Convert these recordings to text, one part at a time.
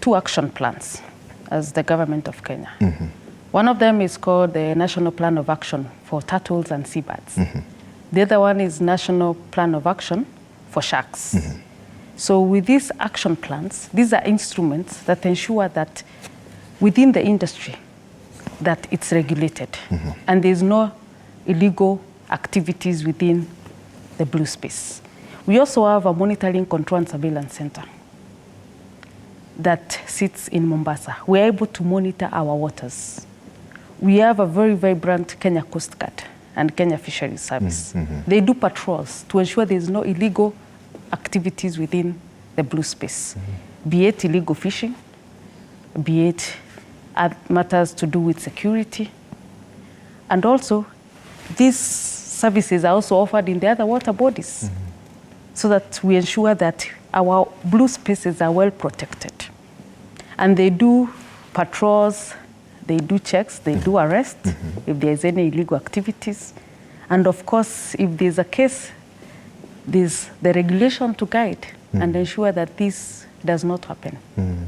two action plans as the government of Kenya. One of them is called the National Plan of Action for Turtles and Seabirds. The other one is National Plan of Action for Sharks. So with these action plans, these are instruments that ensure that within the industry that it's regulated and there's no illegal activities within the blue space. We also have a monitoring, control and surveillance center that sits in Mombasa. We're able to monitor our waters. We have a very vibrant Kenya Coast Guard and Kenya Fisheries Service. They do patrols to ensure there's no illegal activities within the blue space, be it illegal fishing, be it matters to do with security. And also, these services are also offered in the other water bodies so that we ensure that our blue spaces are well protected. And they do patrols, they do checks, they do arrest if there's any illegal activities. And of course, if there's a case, there's the regulation to guide and ensure that this does not happen.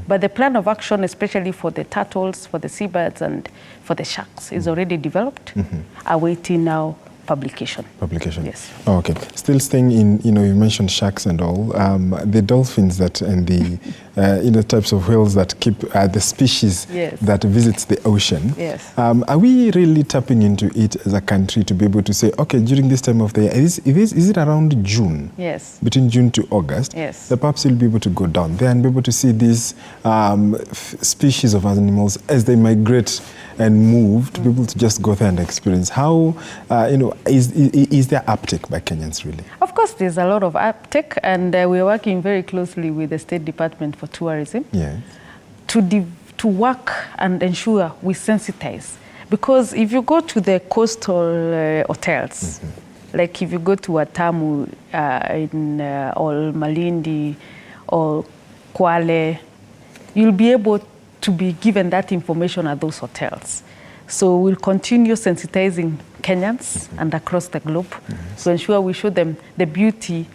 But the plan of action, especially for the turtles, for the seabirds, and for the sharks, is already developed, awaiting now publication. Yes. Oh, okay. Still staying in, you mentioned sharks and all, the dolphins that and the types of whales that keep the species that visits the ocean. Yes. Are we really tapping into it as a country to be able to say, okay, during this time of the year, is it around June? Yes. Between June to August? Yes. The perhaps we'll be able to go down there and be able to see these species of animals as they migrate and move, to be able to just go there and experience. How, is there uptake by Kenyans really? Of course, there's a lot of uptake, and we're working very closely with the State Department for Tourism to work and ensure we sensitize. Because if you go to the coastal hotels, like if you go to Watamu or Malindi or Kwale, you'll be able to be given that information at those hotels. So we'll continue sensitizing Kenyans and across the globe to ensure we show them the beauty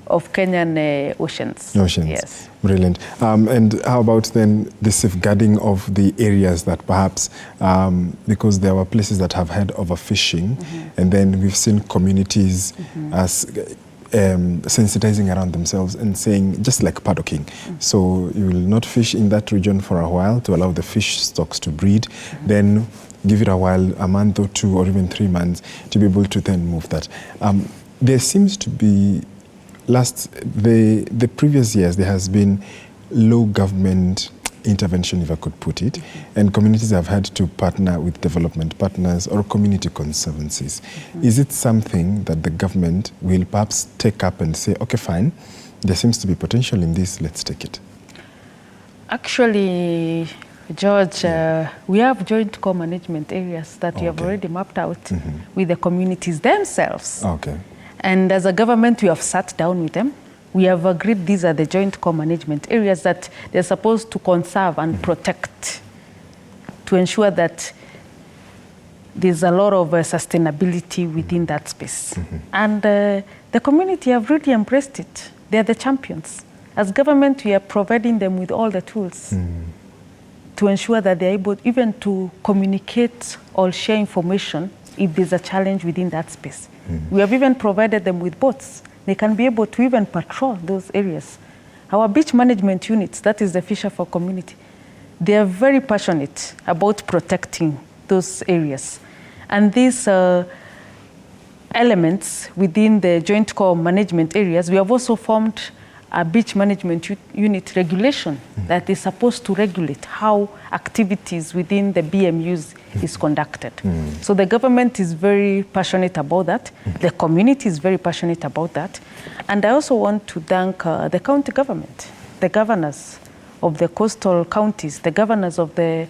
of Kenyan oceans. Yes. Brilliant. And how about then the safeguarding of the areas that perhaps, because there were places that have had overfishing, and then we've seen communities as sensitizing around themselves and saying, just like paddocking. So you will not fish in that region for a while to allow the fish stocks to breed, then give it a while, a month or 2 or even 3 months, to be able to then move that. There seems to be, the previous years, there has been low government intervention, if I could put it, and communities have had to partner with development partners or community conservancies. Is it something that the government will perhaps take up and say, okay, fine, there seems to be potential in this, let's take it? Actually, George, we have joint core management areas that we have already mapped out with the communities themselves. And as a government, we have sat down with them. We have agreed these are the joint core management areas that they're supposed to conserve and protect to ensure that there's a lot of sustainability within that space. And the community have really embraced it. They're the champions. As government, we are providing them with all the tools to ensure that they're able even to communicate or share information if there's a challenge within that space. We have even provided them with boats. They can be able to even patrol those areas. Our beach management units, that is the Fisher for Community, they are very passionate about protecting those areas. And these elements within the joint core management areas, we have also formed a beach management unit regulation that is supposed to regulate how activities within the BMUs is conducted. So the government is very passionate about that. The community is very passionate about that. And I also want to thank the county government, the governors of the coastal counties, the governors of the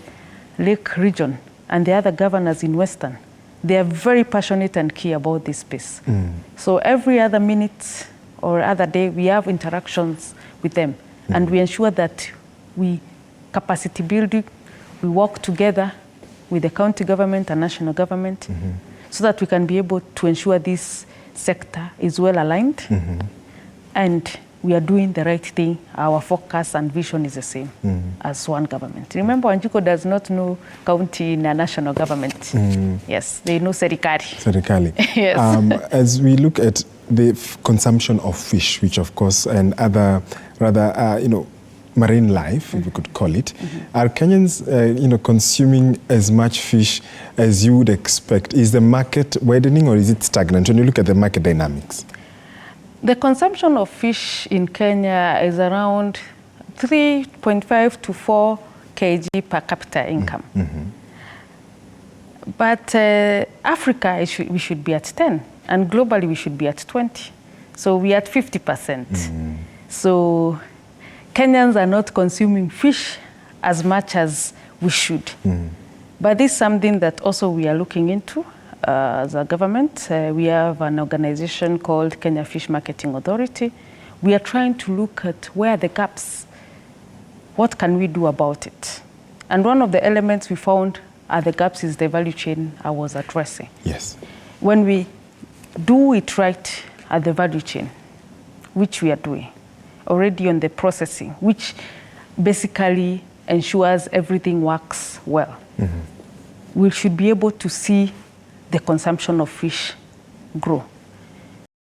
Lake region, and the other governors in Western. They are very passionate and key about this space. So every other minute or other day, we have interactions with them. And we ensure that we capacity building, we work together with the county government and national government so that we can be able to ensure this sector is well aligned and we are doing the right thing. Our focus and vision is the same as one government. Remember, Wanjiko does not know county in a national government. Yes, they know serikali. Serikali. Yes. As we look at the consumption of fish, which of course, and other rather, marine life, if we could call it, are Kenyans, consuming as much fish as you would expect? Is the market widening or is it stagnant when you look at the market dynamics? The consumption of fish in Kenya is around 3.5 to 4 kg per capita income. But Africa, we should be at 10, and globally we should be at 20. So we are at 50%. So Kenyans are not consuming fish as much as we should. But this is something that also we are looking into as a government. We have an organization called Kenya Fish Marketing Authority. We are trying to look at where are the gaps. What can we do about it? And one of the elements we found are the gaps is the value chain I was addressing. Yes. When we do it right at the value chain, which we are doing, already on the processing, which basically ensures everything works well, we should be able to see the consumption of fish grow.